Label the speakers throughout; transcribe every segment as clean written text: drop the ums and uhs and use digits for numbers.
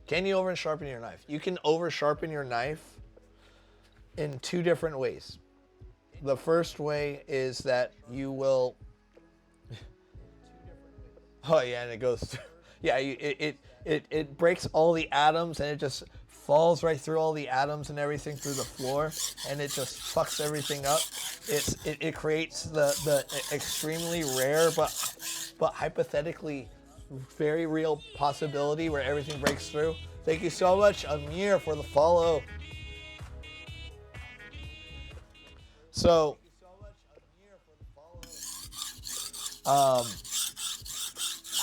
Speaker 1: Can you over sharpen your knife? You can over sharpen your knife in two different ways. The first way is that you will. Oh yeah, and it goes. Yeah, it breaks all the atoms and it just falls right through all the atoms and everything through the floor, and it just fucks everything up. It creates the extremely rare but hypothetically very real possibility where everything breaks through. Thank you so much, Amir, for the follow. So, um,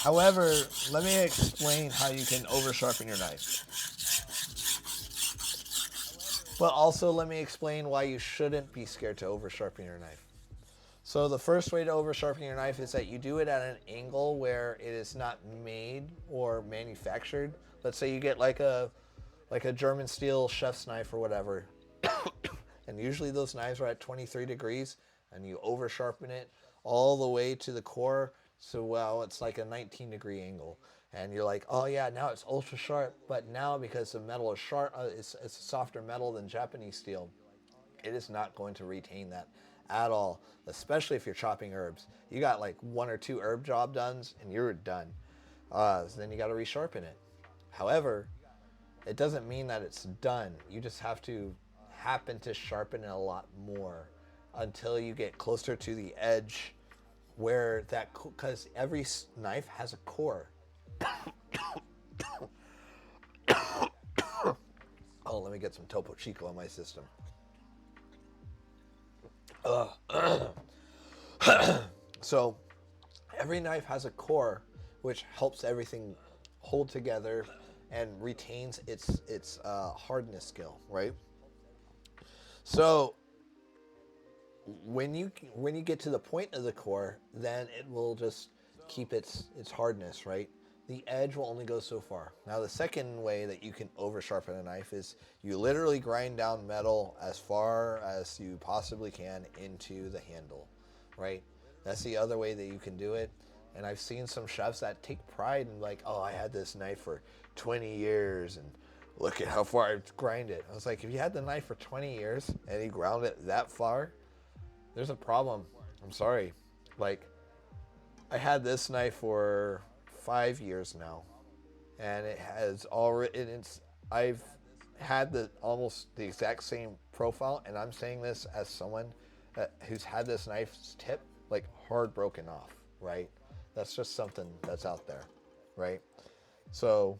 Speaker 1: however, let me explain how you can over sharpen your knife. But also, let me explain why you shouldn't be scared to over sharpen your knife. So the first way to over sharpen your knife is that you do it at an angle where it is not made or manufactured. Let's say you get like a German steel chef's knife or whatever. And usually those knives are at 23 degrees and you over sharpen it all the way to the core. So well, it's like a 19-degree angle. And you're like, oh yeah, now it's ultra sharp. But now because the metal is sharp, it's a softer metal than Japanese steel, it is not going to retain that at all, especially if you're chopping herbs. You got like one or two herb job done and you're done. So then you got to resharpen it. However, it doesn't mean that it's done. You just have to happen to sharpen it a lot more until you get closer to the edge where that, because every knife has a core. Oh, let me get some Topo Chico in my system. So every knife has a core which helps everything hold together and retains its hardness skill, right? So when you get to the point of the core, then it will just keep its hardness, right? The edge will only go so far. Now the second way that you can over sharpen a knife is you literally grind down metal as far as you possibly can into the handle, right? That's the other way that you can do it. And I've seen some chefs that take pride in like, oh, I had this knife for 20 years and look at how far I've grinded it. I was like, if you had the knife for 20 years and you ground it that far, there's a problem. I'm sorry. Like, I had this knife for 5 years now, and it has already. I've had almost the exact same profile, and I'm saying this as someone who's had this knife's tip like hard broken off. Right? That's just something that's out there, right? So,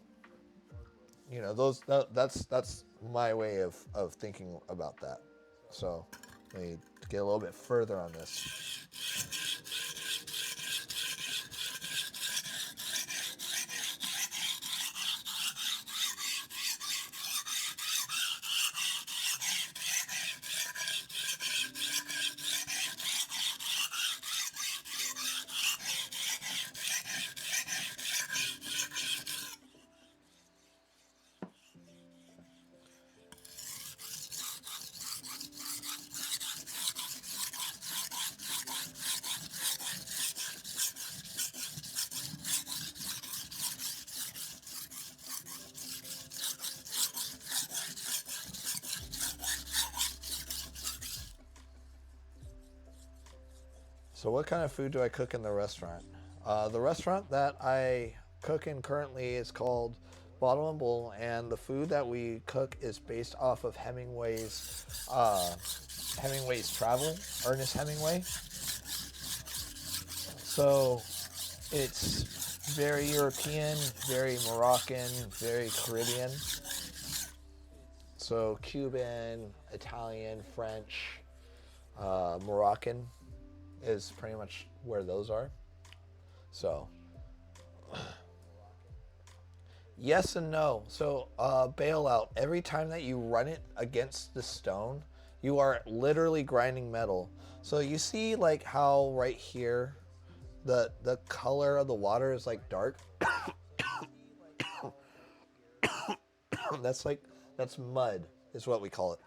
Speaker 1: that's my way of thinking about that. So, let me get a little bit further on this. So what kind of food do I cook in the restaurant? The restaurant that I cook in currently is called Bottle and Bowl, and the food that we cook is based off of Hemingway's travel, Ernest Hemingway. So it's very European, very Moroccan, very Caribbean. So Cuban, Italian, French, Moroccan is pretty much where those are. So yes and no. So bailout, every time that you run it against the stone, you are literally grinding metal. So you see like how right here the color of the water is like dark. That's mud is what we call it.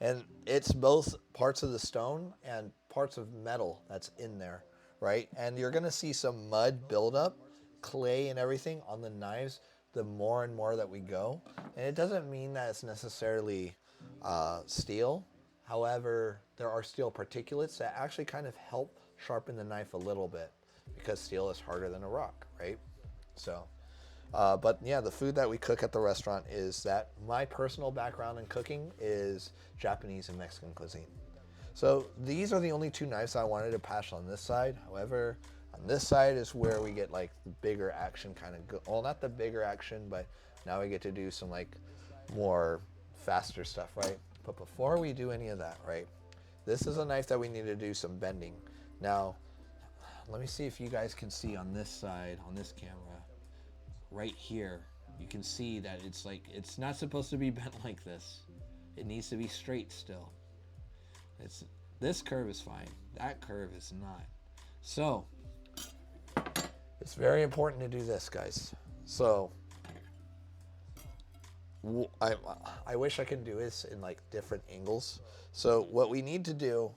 Speaker 1: And it's both parts of the stone and parts of metal that's in there, right? And you're going to see some mud buildup, clay and everything on the knives the more and more that we go. And it doesn't mean that it's necessarily steel. However, there are steel particulates that actually kind of help sharpen the knife a little bit because steel is harder than a rock, right? So, but yeah, the food that we cook at the restaurant is that my personal background in cooking is Japanese and Mexican cuisine. So these are the only two knives I wanted to pass on this side. However, on this side is where we get like the bigger action kind of well, not the bigger action, but now we get to do some like more faster stuff, right? But before we do any of that, right, this is a knife that we need to do some bending. Now, let me see if you guys can see on this side, on this camera, right here, you can see that it's like, it's not supposed to be bent like this. It needs to be straight still. This curve is fine. That curve is not. So, it's very important to do this, guys. So, I wish I could do this in like different angles. So what we need to do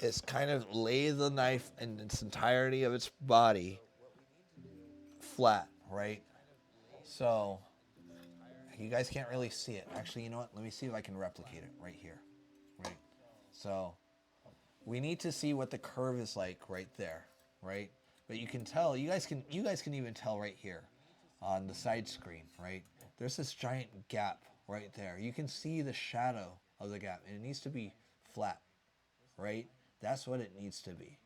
Speaker 1: is kind of lay the knife in its entirety of its body flat, right? So you guys can't really see it. Actually, you know what? Let me see if I can replicate it right here, right? So we need to see what the curve is like right there, right? But you can tell, you guys can even tell right here on the side screen, right? There's this giant gap right there. You can see the shadow of the gap, and it needs to be flat, right? That's what it needs to be.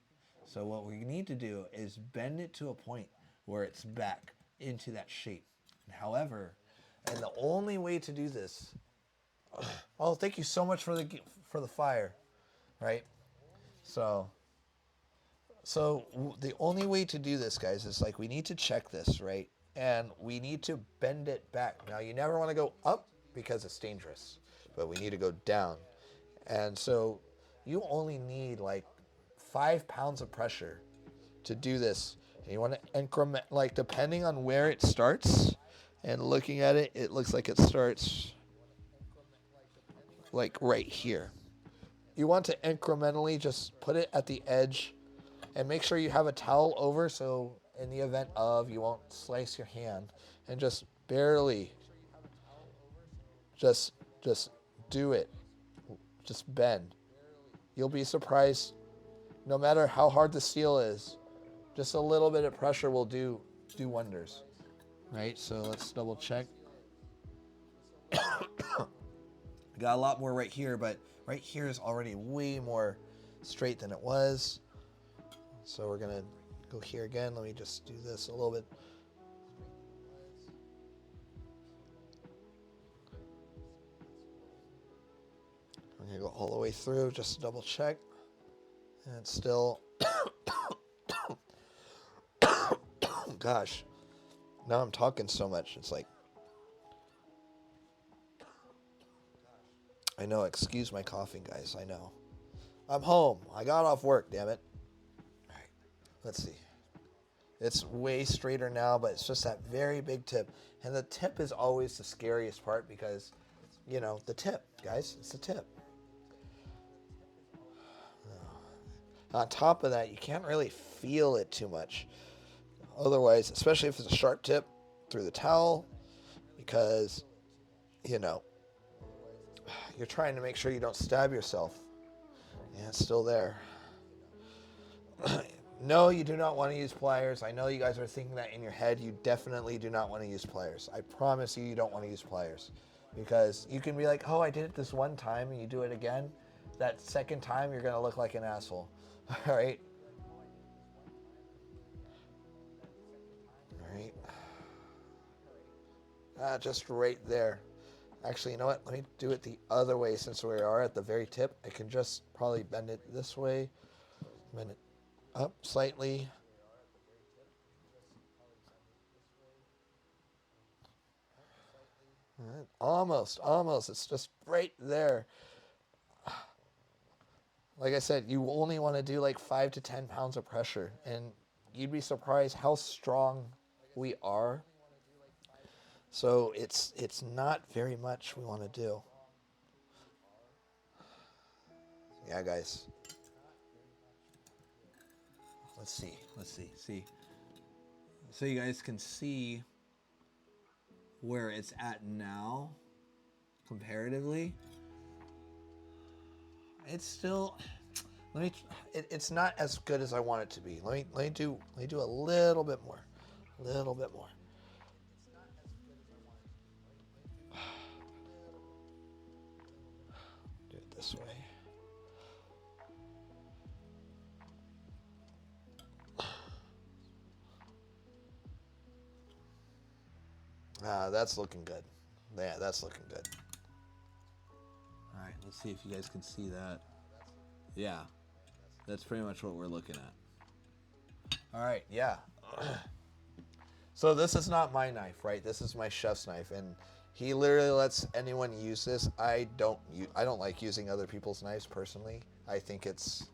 Speaker 1: So what we need to do is bend it to a point where it's back into that shape. However, and the only way to do this, oh, thank you so much for the fire, right? So the only way to do this, guys, is like we need to check this, right? And we need to bend it back. Now, you never want to go up because it's dangerous, but we need to go down. And so you only need like 5 pounds of pressure to do this. And you want to increment, like depending on where it starts and looking at it, it looks like it starts like right here. You want to incrementally just put it at the edge and make sure you have a towel over so in the event of you won't slice your hand, and just barely just do it. Just bend. You'll be surprised no matter how hard the steel is, just a little bit of pressure will do wonders. Right? So let's double check. Got a lot more right here, but right here is already way more straight than it was. So we're gonna go here again. Let me just do this a little bit. I'm gonna go all the way through, just to double check. And it's still, gosh, now I'm talking so much. It's like, I know, excuse my coughing, guys, I know. I'm home. I got off work, damn it. All right, let's see. It's way straighter now, but it's just that very big tip. And the tip is always the scariest part because, you know, the tip, guys, it's the tip. On top of that, you can't really feel it too much. Otherwise, especially if it's a sharp tip through the towel, because, you know, you're trying to make sure you don't stab yourself. Yeah, it's still there. No, you do not want to use pliers. I know you guys are thinking that in your head. You definitely do not want to use pliers. I promise you, you don't want to use pliers. Because you can be like, oh, I did it this one time, and you do it again. That second time, you're going to look like an asshole. All right? All right. Just right there. Actually, you know what? Let me do it the other way since we are at the very tip. I can just probably bend it this way. Bend it up slightly. Almost. It's just right there. Like I said, you only want to do like 5 to 10 pounds of pressure, and you'd be surprised how strong we are. So it's not very much we want to do. Yeah, guys. Let's see. See. So you guys can see where it's at now, comparatively, it's still. It's not as good as I want it to be. Let me do a little bit more, a little bit more. Do it this way. That's looking good. Yeah, that's looking good. All right, let's see if you guys can see that. Yeah, that's pretty much what we're looking at. All right, yeah. So this is not my knife, right? This is my chef's knife, and he literally lets anyone use this. I don't like using other people's knives personally. I think it's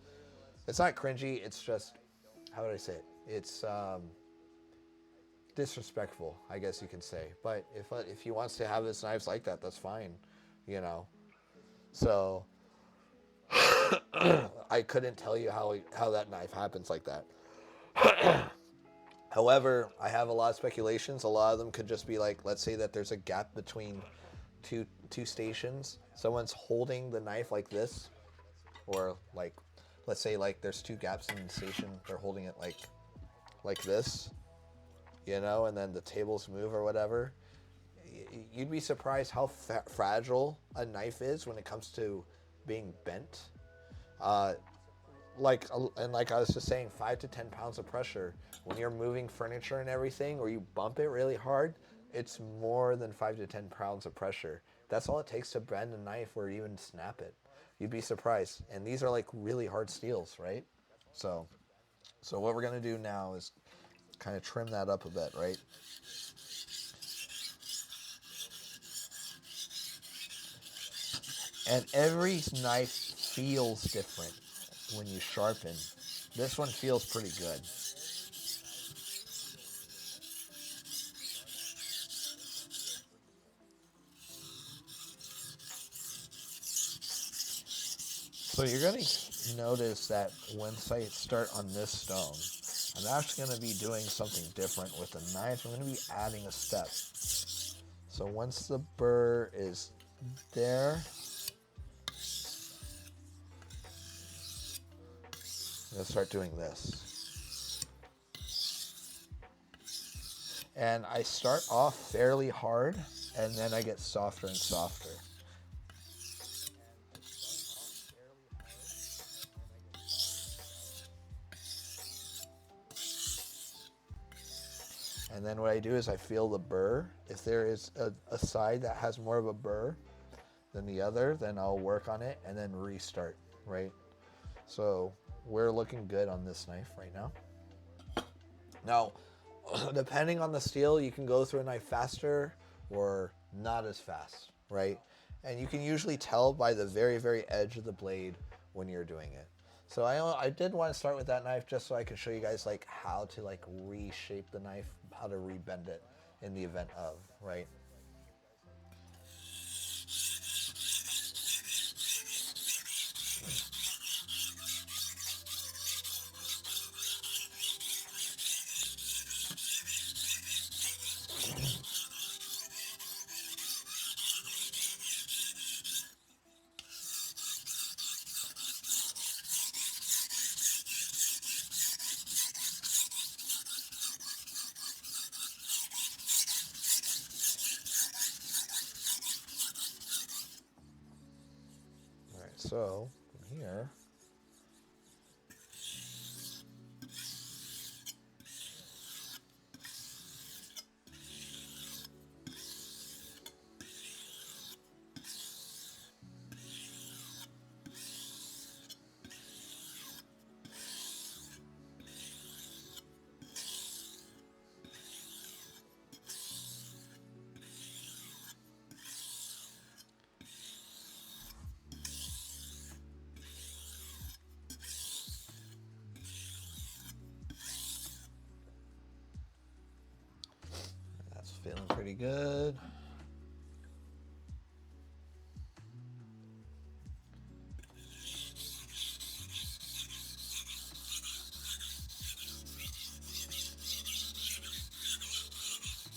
Speaker 1: not cringy. It's just, how would I say it? It's disrespectful, I guess you can say. But if he wants to have his knives like that, that's fine, you know. So I couldn't tell you how that knife happens like that. However, I have a lot of speculations. A lot of them could just be like, let's say that there's a gap between two stations. Someone's holding the knife like this, or like, let's say like there's two gaps in the station. They're holding it like this, you know, and then the tables move or whatever. You'd be surprised how fragile a knife is when it comes to being bent. Like I was just saying, 5 to 10 pounds of pressure when you're moving furniture and everything, or you bump it really hard, it's more than 5 to 10 pounds of pressure. That's all it takes to bend a knife or even snap it. You'd be surprised. And these are like really hard steels, right? So what we're gonna do now is kind of trim that up a bit, right? And every knife feels different when you sharpen. This one feels pretty good. So you're going to notice that once I start on this stone, I'm actually going to be doing something different with the knife. I'm going to be adding a step. So once the burr is there, I'm going to start doing this. And I start off fairly hard, and then I get softer and softer. And then what I do is I feel the burr. If there is a side that has more of a burr than the other, then I'll work on it and then restart, right? So we're looking good on this knife right now. Now, depending on the steel, you can go through a knife faster or not as fast, right? And you can usually tell by the very, very edge of the blade when you're doing it. So I did want to start with that knife just so I could show you guys like how to like reshape the knife, how to rebend it in the event of, right? All right, so from here, that's feeling pretty good.